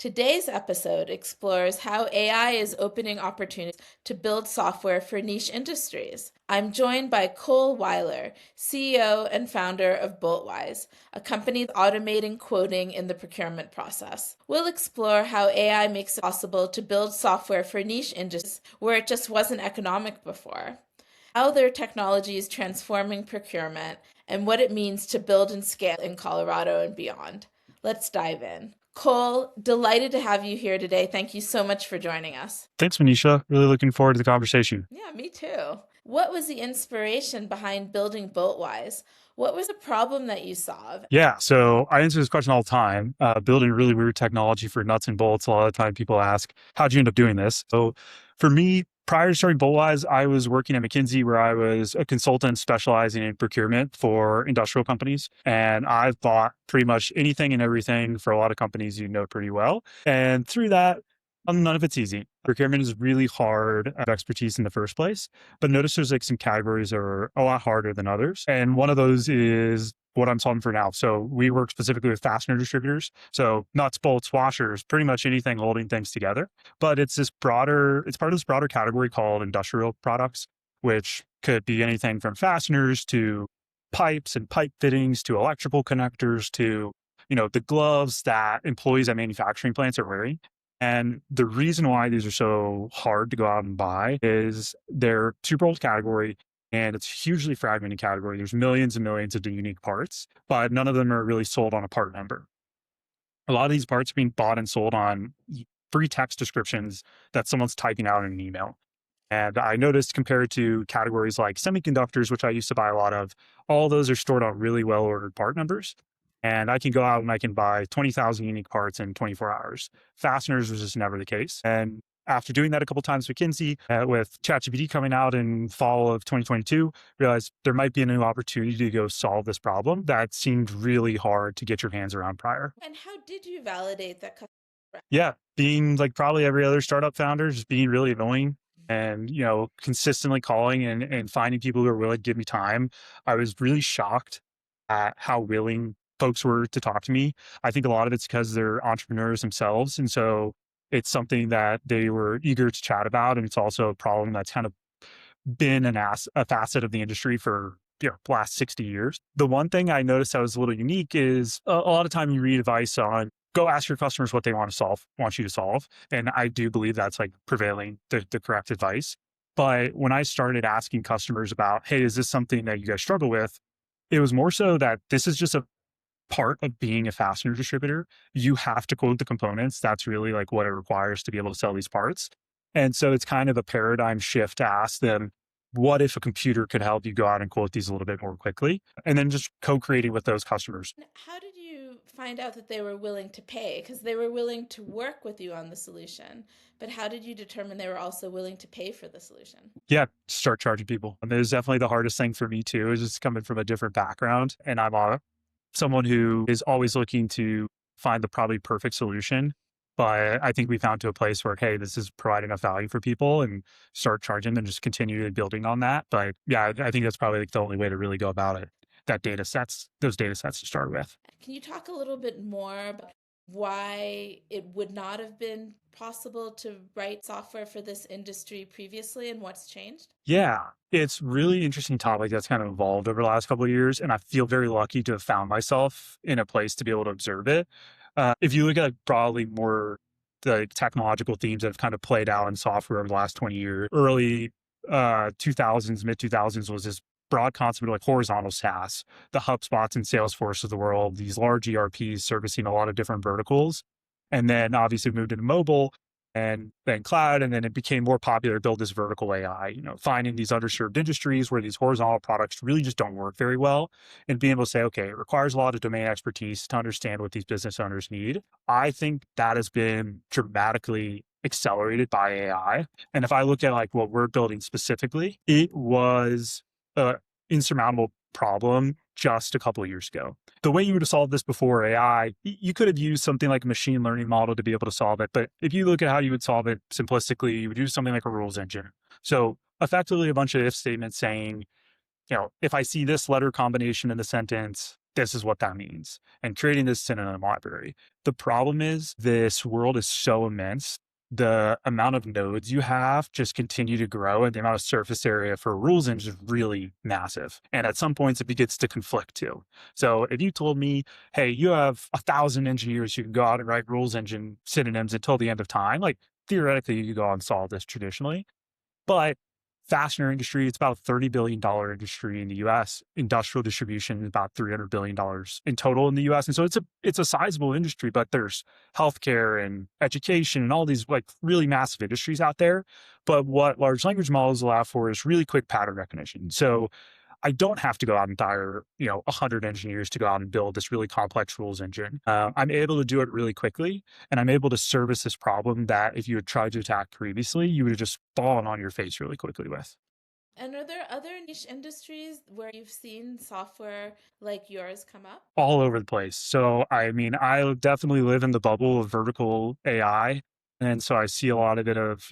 Today's episode explores how AI is opening opportunities to build software for niche industries. I'm joined by Cole Weiler, CEO and founder of BoltWise, a company automating quoting in the procurement process. We'll explore how AI makes it possible to build software for niche industries where it just wasn't economic before, how their technology is transforming procurement, and what it means to build and scale in Colorado and beyond. Let's dive in. Cole, delighted to have you here today. Thank you so much for joining us. Thanks, Manisha. Really looking forward to the conversation. Yeah, me too. What was the inspiration behind building BoltWise? What was the problem that you solved? Yeah, so I answer this question all the time. Building really weird technology for nuts and bolts. A lot of the time people ask, how'd you end up doing this? So for me, prior to starting BoltWise, I was working at McKinsey where I was a consultant specializing in procurement for industrial companies. And I've bought pretty much anything and everything for a lot of companies you know pretty well. And through that, none of it's easy. Procurement is really hard at expertise in the first place, but notice there's like some categories that are a lot harder than others. And one of those is what I'm solving for now. So we work specifically with fastener distributors. So nuts, bolts, washers, pretty much anything holding things together. But it's part of this broader category called industrial products, which could be anything from fasteners to pipes and pipe fittings to electrical connectors to, the gloves that employees at manufacturing plants are wearing. And the reason why these are so hard to go out and buy is they're super old category and it's a hugely fragmented category. There's millions and millions of unique parts, but none of them are really sold on a part number. A lot of these parts are being bought and sold on free text descriptions that someone's typing out in an email. And I noticed compared to categories like semiconductors, which I used to buy a lot of, all those are stored on really well ordered part numbers. And I can go out and I can buy 20,000 unique parts in 24 hours. Fasteners was just never the case. And after doing that a couple times with McKinsey, with ChatGPT coming out in fall of 2022, realized there might be a new opportunity to go solve this problem that seemed really hard to get your hands around prior. And how did you validate that customer? Yeah, being like probably every other startup founder, just being really annoying and, consistently calling and finding people who are willing to give me time. I was really shocked at how willing folks were to talk to me. I think a lot of it's because they're entrepreneurs themselves. And so it's something that they were eager to chat about. And it's also a problem that's kind of been a facet of the industry for the last 60 years. The one thing I noticed that was a little unique is a lot of time you read advice on go ask your customers what they want you to solve. And I do believe that's like prevailing the correct advice. But when I started asking customers about, hey, is this something that you guys struggle with? It was more so that this is just a part of being a fastener distributor. You have to quote the components. That's really like what it requires to be able to sell these parts. And so it's kind of a paradigm shift to ask them, what if a computer could help you go out and quote these a little bit more quickly? And then just co-creating with those customers. How did you find out that they were willing to pay? Because they were willing to work with you on the solution, but how did you determine they were also willing to pay for the solution? Yeah, start charging people. And it was definitely the hardest thing for me too, is just coming from a different background. And I'm someone who is always looking to find the probably perfect solution. But I think we found to a place where, hey, this is providing enough value for people and start charging and just continue building on that. But yeah, I think that's probably like the only way to really go about it. Those data sets to start with. Can you talk a little bit more about why it would not have been possible to write software for this industry previously and what's changed? Yeah, it's really interesting topic that's kind of evolved over the last couple of years. And I feel very lucky to have found myself in a place to be able to observe it. If you look at probably more the technological themes that have kind of played out in software over the last 20 years, early 2000s, mid 2000s was this broad concept of like horizontal SaaS, the HubSpots and Salesforce of the world, these large ERPs servicing a lot of different verticals. And then obviously moved into mobile and then cloud. And then it became more popular to build this vertical AI, finding these underserved industries where these horizontal products really just don't work very well and being able to say, okay, it requires a lot of domain expertise to understand what these business owners need. I think that has been dramatically accelerated by AI. And if I look at like what we're building specifically, it was an insurmountable problem just a couple of years ago. The way you would have solved this before AI, you could have used something like a machine learning model to be able to solve it. But if you look at how you would solve it simplistically, you would use something like a rules engine. So effectively a bunch of if statements saying, if I see this letter combination in the sentence, this is what that means, and creating this synonym library. The problem is this world is so immense. The amount of nodes you have just continue to grow, and the amount of surface area for a rules engine is really massive. And at some points, it begins to conflict too. So if you told me, hey, you have 1,000 engineers who can go out and write rules engine synonyms until the end of time, like theoretically, you could go out and solve this traditionally. But fastener industry, it's about a $30 billion industry in the US. Industrial distribution is about $300 billion in total in the US. And so it's a sizable industry, but there's healthcare and education and all these like really massive industries out there. But what large language models allow for is really quick pattern recognition. So I don't have to go out and hire, 100 engineers to go out and build this really complex rules engine. I'm able to do it really quickly, and I'm able to service this problem that if you had tried to attack previously, you would have just fallen on your face really quickly with. And are there other niche industries where you've seen software like yours come up? All over the place. So, I mean, I definitely live in the bubble of vertical AI. And so I see a lot of it of,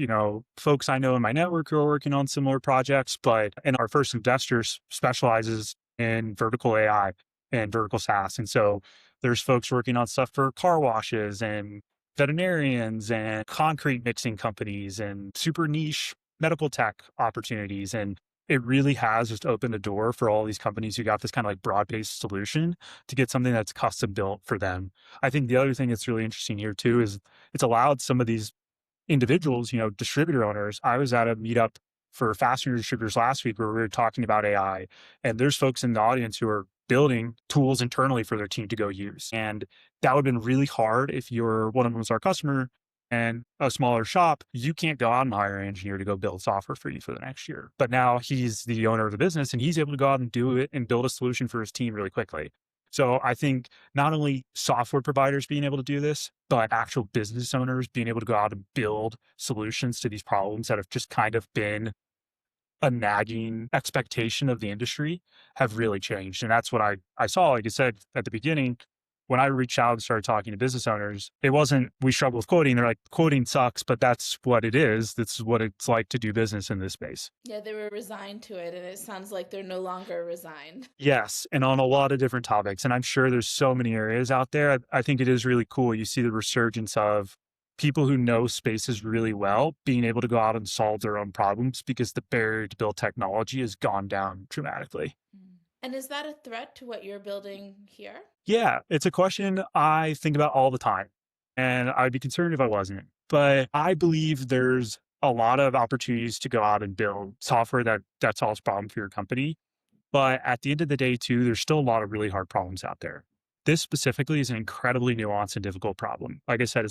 folks I know in my network who are working on similar projects, and our first investor specializes in vertical AI and vertical SaaS. And so there's folks working on stuff for car washes and veterinarians and concrete mixing companies and super niche medical tech opportunities. And it really has just opened a door for all these companies who got this kind of like broad-based solution to get something that's custom built for them. I think the other thing that's really interesting here too is it's allowed some of these individuals, distributor owners. I was at a meetup for fastener distributors last week where we were talking about AI, and there's folks in the audience who are building tools internally for their team to go use. And that would have been really hard if you're one of them was our customer and a smaller shop. You can't go out and hire an engineer to go build software for you for the next year. But now he's the owner of the business and he's able to go out and do it and build a solution for his team really quickly. So I think not only software providers being able to do this, but actual business owners being able to go out and build solutions to these problems that have just kind of been a nagging expectation of the industry have really changed. And that's what I saw, like I said at the beginning, when I reached out and started talking to business owners, it wasn't, we struggle with quoting. They're like, quoting sucks, but that's what it is. This is what it's like to do business in this space. Yeah, they were resigned to it, and it sounds like they're no longer resigned. Yes. And on a lot of different topics. And I'm sure there's so many areas out there. I think it is really cool. You see the resurgence of people who know spaces really well being able to go out and solve their own problems because the barrier to build technology has gone down dramatically. And is that a threat to what you're building here? Yeah, it's a question I think about all the time, and I'd be concerned if I wasn't. But I believe there's a lot of opportunities to go out and build software that solves problems for your company. But at the end of the day, too, there's still a lot of really hard problems out there. This specifically is an incredibly nuanced and difficult problem. Like I said,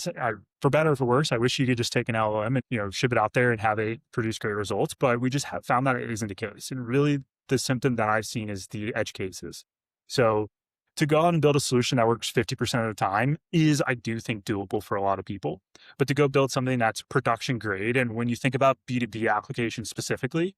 for better or for worse, I wish you could just take an LLM and ship it out there and have it produce great results. But we just have found that it isn't the case. And really, the symptom that I've seen is the edge cases. So to go out and build a solution that works 50% of the time is, I do think, doable for a lot of people. But to go build something that's production grade, and when you think about B2B applications specifically,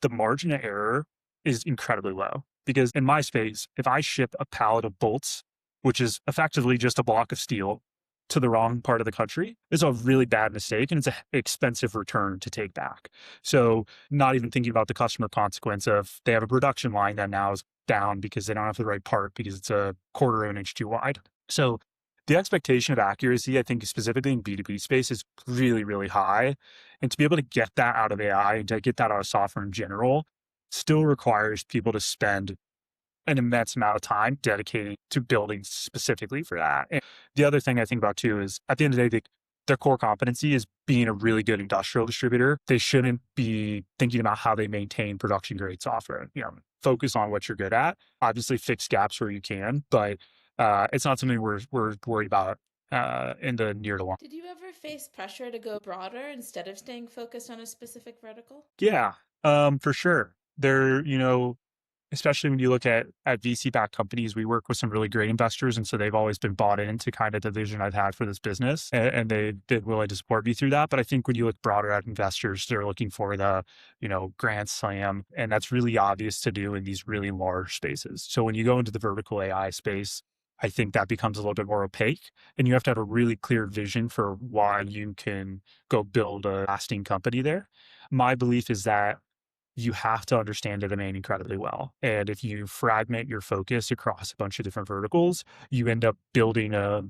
the margin of error is incredibly low. Because in my space, if I ship a pallet of bolts, which is effectively just a block of steel, to the wrong part of the country, it's a really bad mistake and it's an expensive return to take back. So not even thinking about the customer consequence of they have a production line that now is down because they don't have the right part because it's a quarter of an inch too wide. So the expectation of accuracy, I think specifically in B2B space, is really, really high. And to be able to get that out of AI and to get that out of software in general still requires people to spend an immense amount of time dedicating to building specifically for that. And the other thing I think about too is at the end of the day, their core competency is being a really good industrial distributor. They shouldn't be thinking about how they maintain production grade software. Focus on what you're good at. Obviously, fix gaps where you can, but it's not something we're worried about in the near to long. Did you ever face pressure to go broader instead of staying focused on a specific vertical? Yeah, for sure. There, especially when you look at VC-backed companies, we work with some really great investors. And so they've always been bought into kind of the vision I've had for this business. And they've been willing to support me through that. But I think when you look broader at investors, they're looking for the, grand slam. And that's really obvious to do in these really large spaces. So when you go into the vertical AI space, I think that becomes a little bit more opaque. And you have to have a really clear vision for why you can go build a lasting company there. My belief is that you have to understand the domain incredibly well. And if you fragment your focus across a bunch of different verticals, you end up building a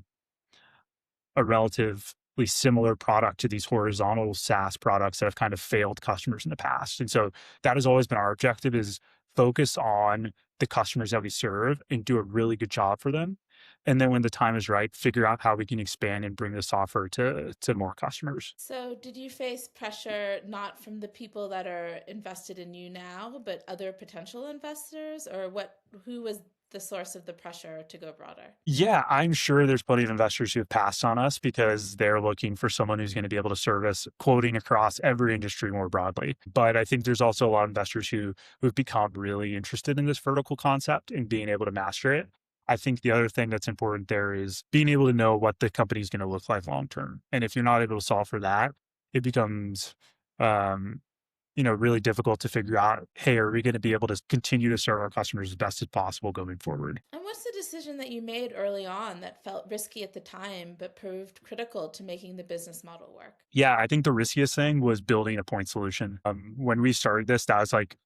relatively similar product to these horizontal SaaS products that have kind of failed customers in the past. And so that has always been our objective, is focus on the customers that we serve and do a really good job for them. And then when the time is right, figure out how we can expand and bring the software to more customers. So, did you face pressure not from the people that are invested in you now, but other potential investors, or what? Who was the source of the pressure to go broader? Yeah, I'm sure there's plenty of investors who have passed on us because they're looking for someone who's going to be able to service quoting across every industry more broadly. But I think there's also a lot of investors who've become really interested in this vertical concept and being able to master it. I think the other thing that's important there is being able to know what the company is going to look like long term. And if you're not able to solve for that, it becomes um, really difficult to figure out, hey, are we going to be able to continue to serve our customers as best as possible going forward? And what's the decision that you made early on that felt risky at the time, but proved critical to making the business model work? Yeah, I think the riskiest thing was building a point solution. When we started this, that was like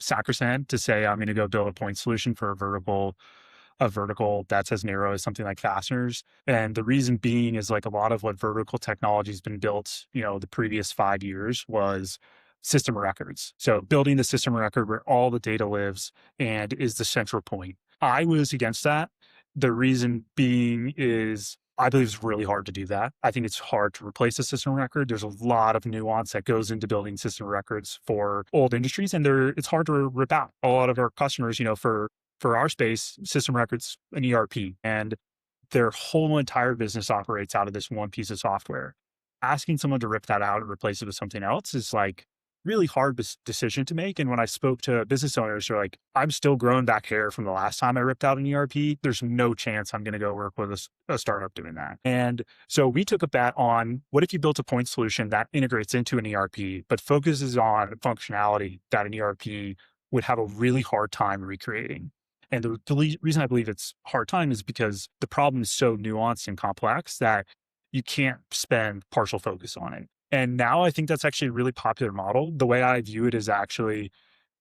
sacrosanct to say, I'm going to go build a point solution for a vertical that's as narrow as something like fasteners. And the reason being is like a lot of what vertical technology has been built, the previous 5 years was system of records. So building the system of record where all the data lives and is the central point. I was against that. The reason being is I believe it's really hard to do that. I think it's hard to replace a system of record. There's a lot of nuance that goes into building system of records for old industries, and it's hard to rip out. A lot of our customers, for our space, system records, an ERP, and their whole entire business operates out of this one piece of software. Asking someone to rip that out and replace it with something else is like really hard decision to make. And when I spoke to business owners, they're like, I'm still growing back hair from the last time I ripped out an ERP. There's no chance I'm going to go work with a startup doing that. And so we took a bet on, what if you built a point solution that integrates into an ERP, but focuses on functionality that an ERP would have a really hard time recreating. And the reason I believe it's hard time is because the problem is so nuanced and complex that you can't spend partial focus on it. And now I think that's actually a really popular model. The way I view it is actually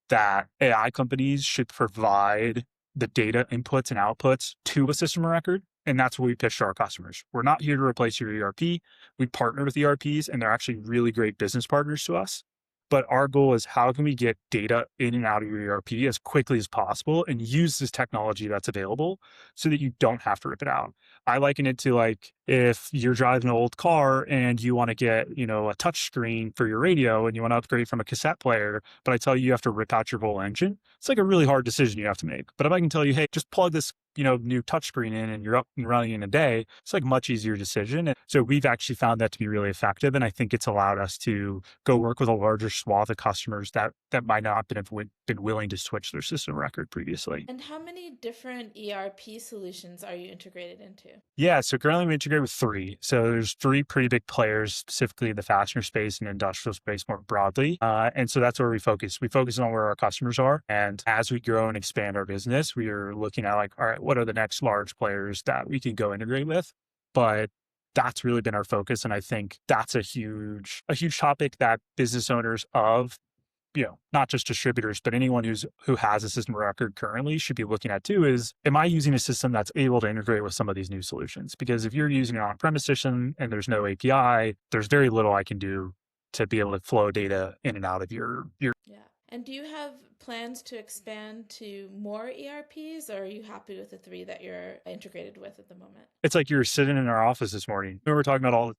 that AI companies should provide the data inputs and outputs to a system of record. And that's what we pitch to our customers. We're not here to replace your ERP. We partner with ERPs, and they're actually really great business partners to us. But our goal is, how can we get data in and out of your ERP as quickly as possible and use this technology that's available so that you don't have to rip it out. I liken it to like if you're driving an old car and you want to get, a touch screen for your radio and you want to upgrade from a cassette player, but I tell you have to rip out your whole engine. It's like a really hard decision you have to make. But if I can tell you, hey, just plug this new touchscreen in and you're up and running in a day, it's like a much easier decision. And so we've actually found that to be really effective. And I think it's allowed us to go work with a larger swath of customers that might not have been willing to switch their system record previously. And how many different ERP solutions are you integrated into? Yeah, so currently we integrate with three. So there's three pretty big players, specifically in the fastener space and industrial space more broadly. And so that's where we focus. We focus on where our customers are. And as we grow and expand our business, we are looking at like, all right, what are the next large players that we can go integrate with? But that's really been our focus. And I think that's a huge topic that business owners of, not just distributors, but anyone who has a system of record currently should be looking at too, is, am I using a system that's able to integrate with some of these new solutions? Because if you're using an on-premise system and there's no API, there's very little I can do to be able to flow data in and out of your. Yeah. And do you have plans to expand to more ERPs, or are you happy with the three that you're integrated with at the moment? It's like you were sitting in our office this morning. We were talking about all.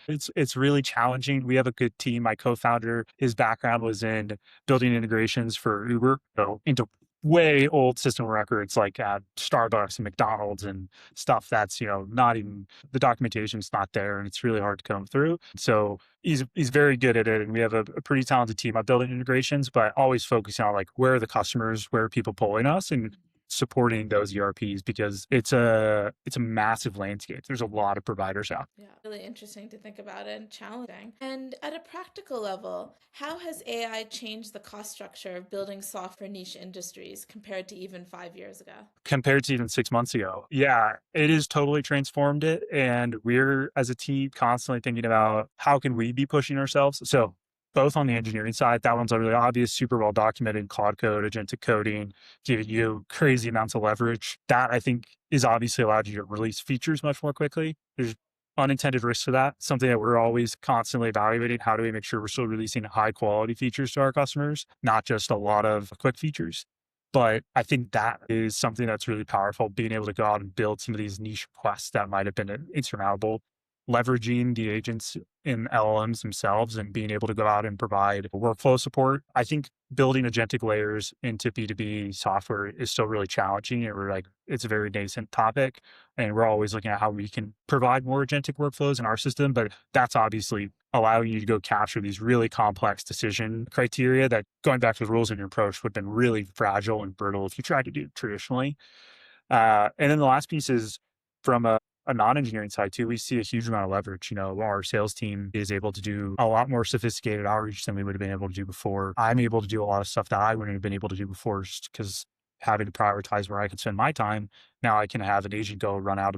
It's really challenging. We have a good team. My co-founder, his background was in building integrations for Uber, so into way old system records like at Starbucks and McDonald's and stuff that's, not even, the documentation's not there and it's really hard to come through. So he's very good at it, and we have a pretty talented team at building integrations, but always focusing on like, where are the customers, where are people pulling us, and supporting those ERPs, because it's a massive landscape. There's a lot of providers out. Yeah, really interesting to think about and challenging. And at a practical level, how has AI changed the cost structure of building software niche industries compared to even 5 years ago? Compared to even 6 months ago. Yeah, it has totally transformed it. And we're, as a team, constantly thinking about how can we be pushing ourselves. So both on the engineering side. That one's a really obvious, super well documented Cloud Code, agentic coding, giving you crazy amounts of leverage. That I think is obviously allowed you to release features much more quickly. There's unintended risks to that. Something that we're always constantly evaluating. How do we make sure we're still releasing high quality features to our customers, not just a lot of quick features? But I think that is something that's really powerful, being able to go out and build some of these niche requests that might have been insurmountable, leveraging the agents in LLMs themselves and being able to go out and provide workflow support. I think building agentic layers into B2B software is still really challenging. And we're like, it's a very nascent topic. And we're always looking at how we can provide more agentic workflows in our system. But that's obviously allowing you to go capture these really complex decision criteria that, going back to the rules of your approach, would have been really fragile and brittle if you tried to do it traditionally. And then the last piece is from a non-engineering side too. We see a huge amount of leverage. Our sales team is able to do a lot more sophisticated outreach than we would have been able to do before. I'm able to do a lot of stuff that I wouldn't have been able to do before, just because having to prioritize where I can spend my time. Now I can have an agent go run out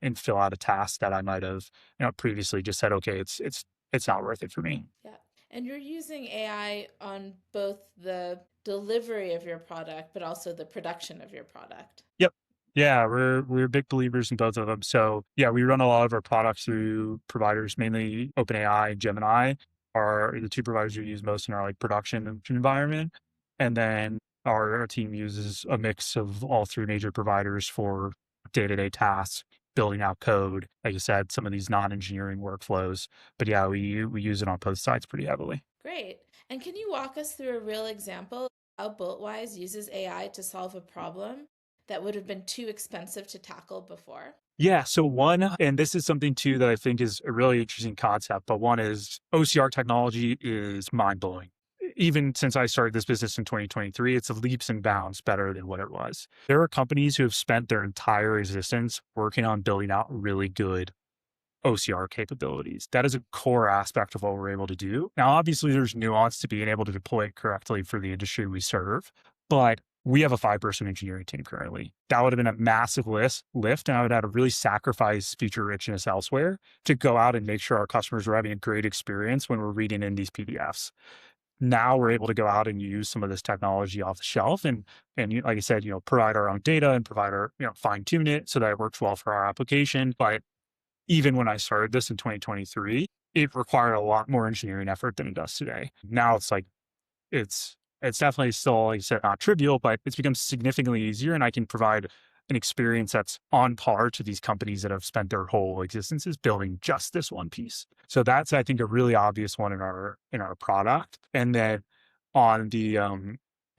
and fill out a task that I might have, previously just said, okay, it's not worth it for me. Yeah. And you're using AI on both the delivery of your product, but also the production of your product. Yep. Yeah, we're big believers in both of them. So yeah, we run a lot of our products through providers, mainly OpenAI and Gemini are the two providers we use most in our production environment. And then our team uses a mix of all three major providers for day-to-day tasks, building out code, like you said, some of these non-engineering workflows. But yeah, we use it on both sides pretty heavily. Great. And can you walk us through a real example of how BoltWise uses AI to solve a problem that would have been too expensive to tackle before? Yeah. So one, and this is something too that I think is a really interesting concept, but one is OCR technology is mind blowing. Even since I started this business in 2023, it's leaps and bounds better than what it was. There are companies who have spent their entire existence working on building out really good OCR capabilities. That is a core aspect of what we're able to do. Now, obviously, there's nuance to being able to deploy it correctly for the industry we serve, but we have a 5-person engineering team currently. That would have been a massive lift, and I would have had to really sacrifice feature richness elsewhere to go out and make sure our customers are having a great experience when we're reading in these PDFs. Now we're able to go out and use some of this technology off the shelf and like I said, provide our own data and provide our, fine tune it so that it works well for our application. But even when I started this in 2023, it required a lot more engineering effort than it does today. Now it's it's definitely still, like you said, not trivial, but it's become significantly easier, and I can provide an experience that's on par to these companies that have spent their whole existences building just this one piece. So that's, I think, a really obvious one in our product. And then on the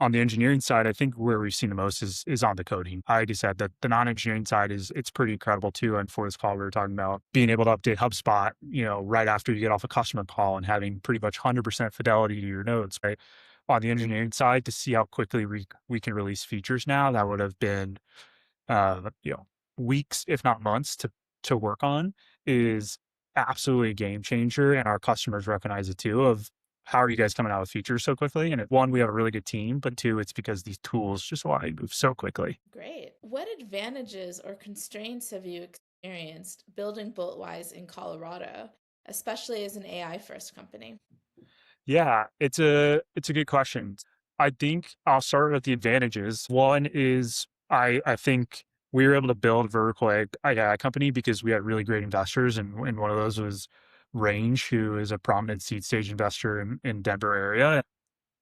engineering side, I think where we've seen the most is on the coding. I already said that the non-engineering side it's pretty incredible too. And for this call, we were talking about being able to update HubSpot, right after you get off a customer call and having pretty much 100% fidelity to your nodes, right? On the engineering side, to see how quickly we can release features now, that would have been uh, you know, weeks, if not months to work on, is absolutely a game changer. And our customers recognize it too of how are you guys coming out with features so quickly? And one, we have a really good team, but two, it's because these tools just allow you to move so quickly. Great. What advantages or constraints have you experienced building BoltWise in Colorado, especially as an AI first company? Yeah, it's a good question. I think I'll start with the advantages. One is I think we were able to build a vertical AI company because we had really great investors, and one of those was Range, who is a prominent seed stage investor in Denver area.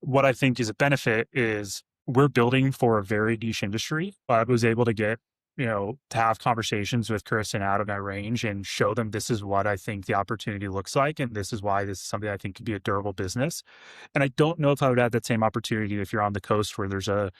What I think is a benefit is we're building for a very niche industry. I was able to get, to have conversations with Chris and Adam at Range and show them this is what I think the opportunity looks like. And this is why this is something I think could be a durable business. And I don't know if I would have that same opportunity if you're on the coast where there's a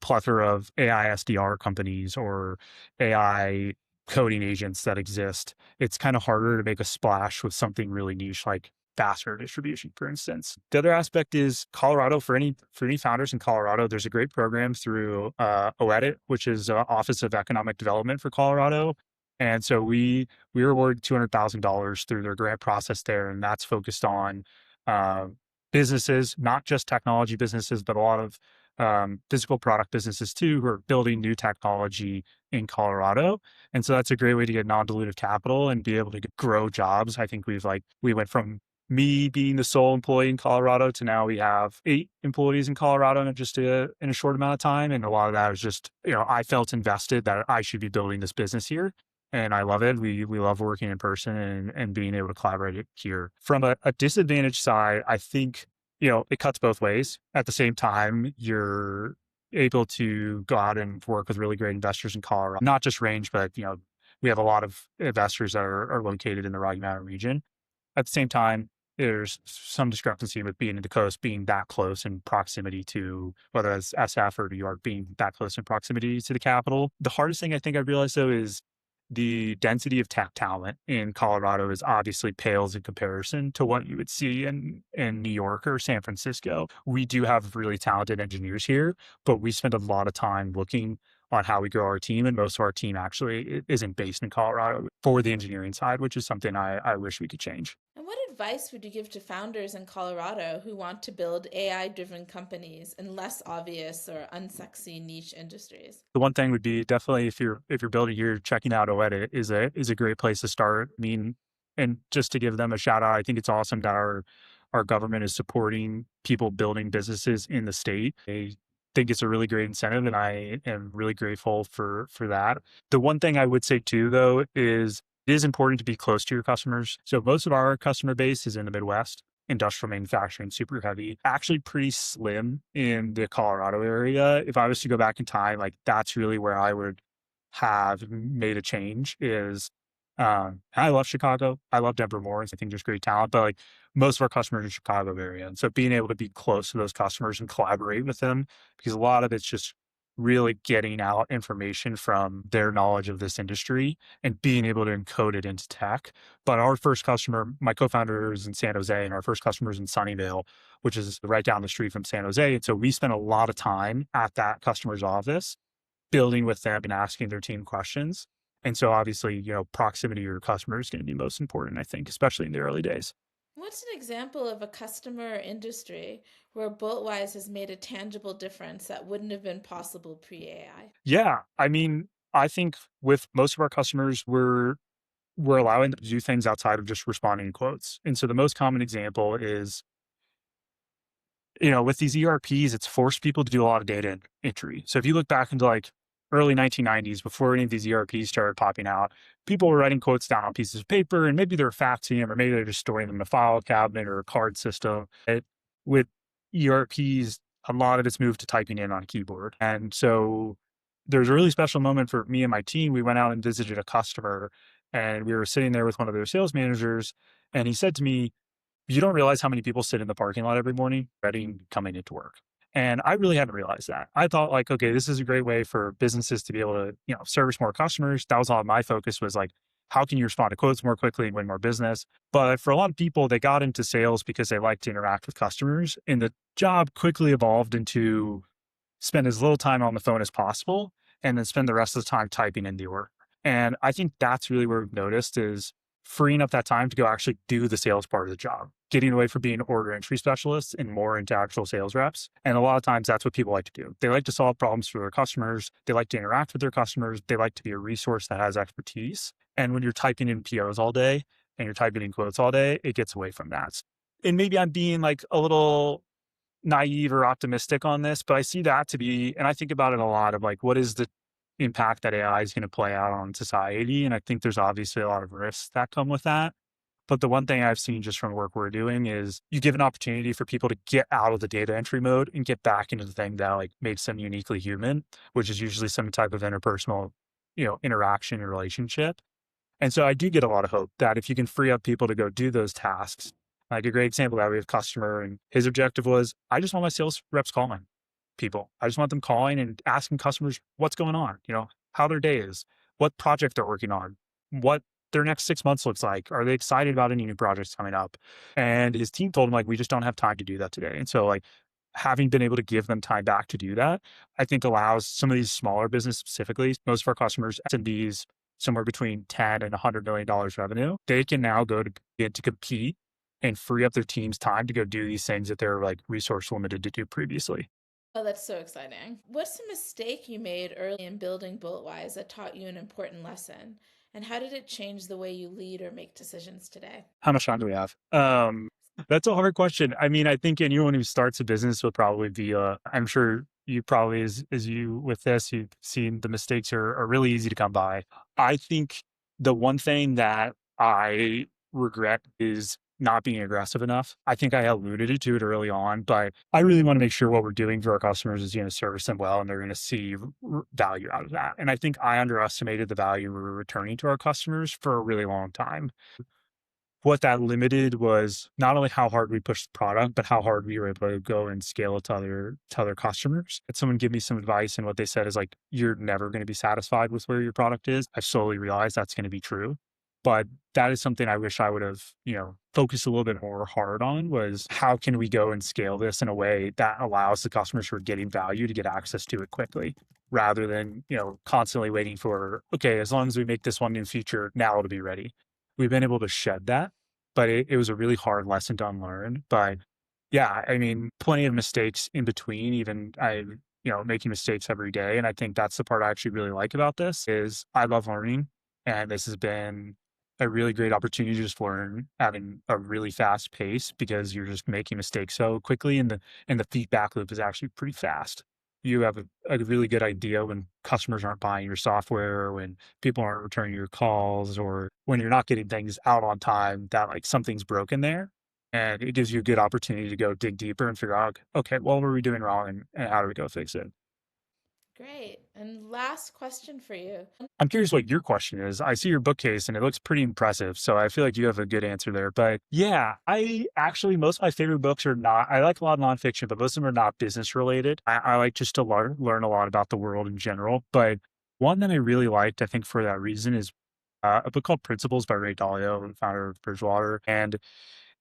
plethora of AI SDR companies or AI coding agents that exist. It's kind of harder to make a splash with something really niche like faster distribution, for instance. The other aspect is Colorado. For any founders in Colorado, there's a great program through OEDIT, which is Office of Economic Development for Colorado. And so we awarded $200,000 through their grant process there, and that's focused on uh, businesses, not just technology businesses, but a lot of physical product businesses too, who are building new technology in Colorado. And so that's a great way to get non-dilutive capital and be able to grow jobs. I think we went from me being the sole employee in Colorado to now we have 8 employees in Colorado in just in a short amount of time. And a lot of that is just, I felt invested that I should be building this business here. And I love it. We love working in person and being able to collaborate here. From a disadvantage side, I think, it cuts both ways. At the same time, you're able to go out and work with really great investors in Colorado, not just range, but, we have a lot of investors that are located in the Rocky Mountain region. At the same time, there's some discrepancy with being in the coast, being that close in proximity to whether it's SF or New York, being that close in proximity to the capital. The hardest thing I think I realized though is the density of tech talent in Colorado is obviously pales in comparison to what you would see in New York or San Francisco. We do have really talented engineers here, but we spend a lot of time looking on how we grow our team. And most of our team actually isn't based in Colorado for the engineering side, which is something I wish we could change. And what advice would you give to founders in Colorado who want to build AI driven companies in less obvious or unsexy niche industries? The one thing would be definitely if you're building here, checking out Oedit is a great place to start. I mean, and just to give them a shout out, I think it's awesome that our government is supporting people building businesses in the state. They think it's a really great incentive, and I am really grateful for that. The one thing I would say too, though, is it is important to be close to your customers. So most of our customer base is in the Midwest, industrial manufacturing, super heavy, actually pretty slim in the Colorado area. If I was to go back in time, like that's really where I would have made a change is I love Chicago. I love Denver more. I think there's great talent, but like most of our customers in Chicago area. And so being able to be close to those customers and collaborate with them, because a lot of it's just really getting out information from their knowledge of this industry and being able to encode it into tech. But our first customer, my co-founder is in San Jose, and our first customer is in Sunnyvale, which is right down the street from San Jose. And so we spent a lot of time at that customer's office building with them and asking their team questions. And so obviously, proximity to your customer is going to be most important, I think, especially in the early days. What's an example of a customer or industry where BoltWise has made a tangible difference that wouldn't have been possible pre AI? Yeah. I mean, I think with most of our customers, we're allowing them to do things outside of just responding to quotes. And so the most common example is, with these ERPs, it's forced people to do a lot of data entry. So if you look back into like early 1990s, before any of these ERPs started popping out, people were writing quotes down on pieces of paper, and maybe they're faxing them, or maybe they're just storing them in a file cabinet or a card system. With ERPs, a lot of it's moved to typing in on a keyboard. And so there's a really special moment for me and my team. We went out and visited a customer, and we were sitting there with one of their sales managers, and he said to me, you don't realize how many people sit in the parking lot every morning ready and coming into work. And I really hadn't realized that. I thought like, okay, this is a great way for businesses to be able to, service more customers. That was all my focus was like, how can you respond to quotes more quickly and win more business? But for a lot of people, they got into sales because they like to interact with customers. And the job quickly evolved into spend as little time on the phone as possible and then spend the rest of the time typing in the order. And I think that's really where we've noticed is freeing up that time to go actually do the sales part of the job, getting away from being order entry specialists and more into actual sales reps. And a lot of times that's what people like to do. They like to solve problems for their customers. They like to interact with their customers. They like to be a resource that has expertise. And when you're typing in POs all day and you're typing in quotes all day, it gets away from that. And maybe I'm being like a little naive or optimistic on this, but I see that to be, and I think about it a lot of like, what is the impact that AI is going to play out on society? And I think there's obviously a lot of risks that come with that. But the one thing I've seen just from work we're doing is you give an opportunity for people to get out of the data entry mode and get back into the thing that like makes them uniquely human, which is usually some type of interpersonal, interaction and relationship. And so I do get a lot of hope that if you can free up people to go do those tasks, like a great example that we have a customer and his objective was, I just want my sales reps calling people. I just want them calling and asking customers what's going on, how their day is, what project they're working on, what their next 6 months looks like. Are they excited about any new projects coming up? And his team told him like, we just don't have time to do that today. And so like having been able to give them time back to do that, I think allows some of these smaller business specifically, most of our customers, SMBs, somewhere between 10 and $100 million revenue, they can now go to get to compete and free up their team's time to go do these things that they're like resource limited to do previously. Oh, that's so exciting. What's a mistake you made early in building BoltWise that taught you an important lesson? And how did it change the way you lead or make decisions today? How much time do we have? That's a hard question. I mean, I think anyone who starts a business will probably be, I'm sure you probably, as you with this, you've seen the mistakes are really easy to come by. I think the one thing that I regret is not being aggressive enough. I think I alluded to it early on, but I really want to make sure what we're doing for our customers is going to service them well and they're going to see value out of that. And I think I underestimated the value we were returning to our customers for a really long time. What that limited was not only how hard we pushed the product, but how hard we were able to go and scale it to other customers. Had someone give me some advice, and what they said is like, "You're never gonna be satisfied with where your product is." I slowly realized that's gonna be true. But that is something I wish I would have, focused a little bit more hard on was how can we go and scale this in a way that allows the customers who are getting value to get access to it quickly rather than, constantly waiting for, okay, as long as we make this one new feature, now it'll be ready. We've been able to shed that, but it was a really hard lesson to unlearn. But yeah, I mean, plenty of mistakes in between, even making mistakes every day. And I think that's the part I actually really like about this is I love learning. And this has been a really great opportunity to just learn at a really fast pace because you're just making mistakes so quickly and the feedback loop is actually pretty fast. You have a really good idea when customers aren't buying your software or when people aren't returning your calls or when you're not getting things out on time that like something's broken there. And it gives you a good opportunity to go dig deeper and figure out, okay, what were we doing wrong and how do we go fix it? Great. And last question for you. I'm curious what your question is. I see your bookcase and it looks pretty impressive. So I feel like you have a good answer there. But yeah, I actually, most of my favorite books are not, I like a lot of nonfiction, but most of them are not business related. I like just to learn a lot about the world in general. But one that I really liked, I think for that reason, is a book called Principles by Ray Dalio, the founder of Bridgewater. And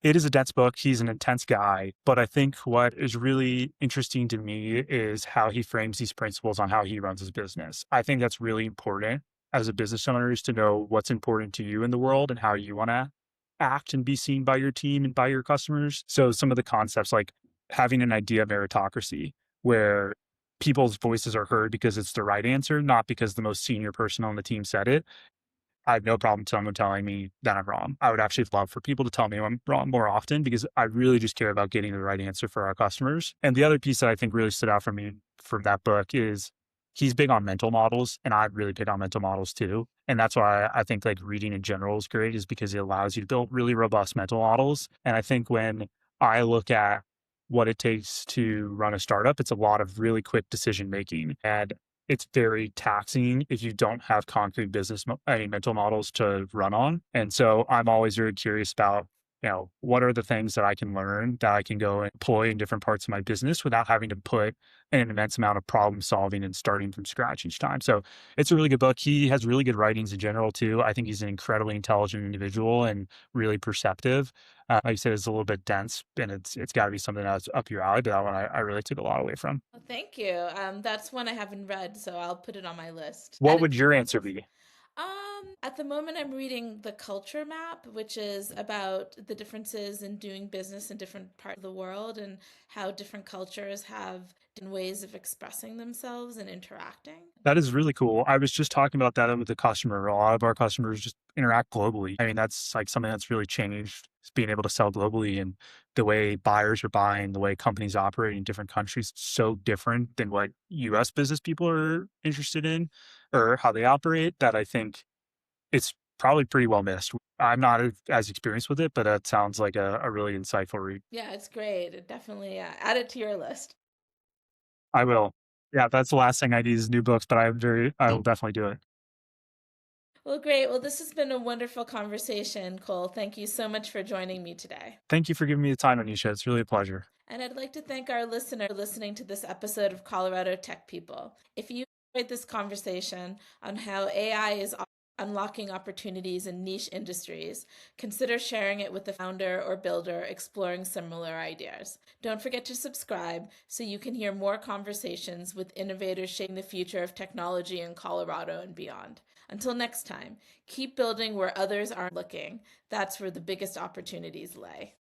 it is a dense book. He's an intense guy, but I think what is really interesting to me is how he frames these principles on how he runs his business. I think that's really important as a business owner is to know what's important to you in the world and how you want to act and be seen by your team and by your customers. So some of the concepts like having an idea of meritocracy where people's voices are heard because it's the right answer, not because the most senior person on the team said it. I have no problem someone telling me that I'm wrong. I would actually love for people to tell me I'm wrong more often because I really just care about getting the right answer for our customers. And the other piece that I think really stood out for me from that book is he's big on mental models, and I'm really big on mental models too. And that's why I think like reading in general is great, is because it allows you to build really robust mental models. And I think when I look at what it takes to run a startup, it's a lot of really quick decision making. And it's very taxing if you don't have concrete mental models to run on. And so I'm always very curious about, what are the things that I can learn that I can go and employ in different parts of my business without having to put an immense amount of problem solving and starting from scratch each time. So it's a really good book. He has really good writings in general too. I think he's an incredibly intelligent individual and really perceptive. Like you said, it's a little bit dense and it's got to be something that's up your alley, but that one I really took a lot away from. Well, thank you. That's one I haven't read, so I'll put it on my list. What would your answer be? At the moment, I'm reading The Culture Map, which is about the differences in doing business in different parts of the world and how different cultures have different ways of expressing themselves and interacting. That is really cool. I was just talking about that with the customer. A lot of our customers just interact globally. I mean, that's like something that's really changed is being able to sell globally and the way buyers are buying, the way companies operate in different countries, so different than what US business people are interested in or how they operate that I think it's probably pretty well missed. I'm not as experienced with it, but that sounds like a really insightful read. Yeah, it's great. Definitely add it to your list. I will. Yeah, that's the last thing I need is new books, but I will definitely do it. Well, great. Well, this has been a wonderful conversation, Cole. Thank you so much for joining me today. Thank you for giving me the time, Anisha. It's really a pleasure. And I'd like to thank our listener for listening to this episode of Colorado Tech People. If you enjoyed this conversation on how AI is unlocking opportunities in niche industries, consider sharing it with the founder or builder exploring similar ideas. Don't forget to subscribe so you can hear more conversations with innovators shaping the future of technology in Colorado and beyond. Until next time, keep building where others aren't looking. That's where the biggest opportunities lay.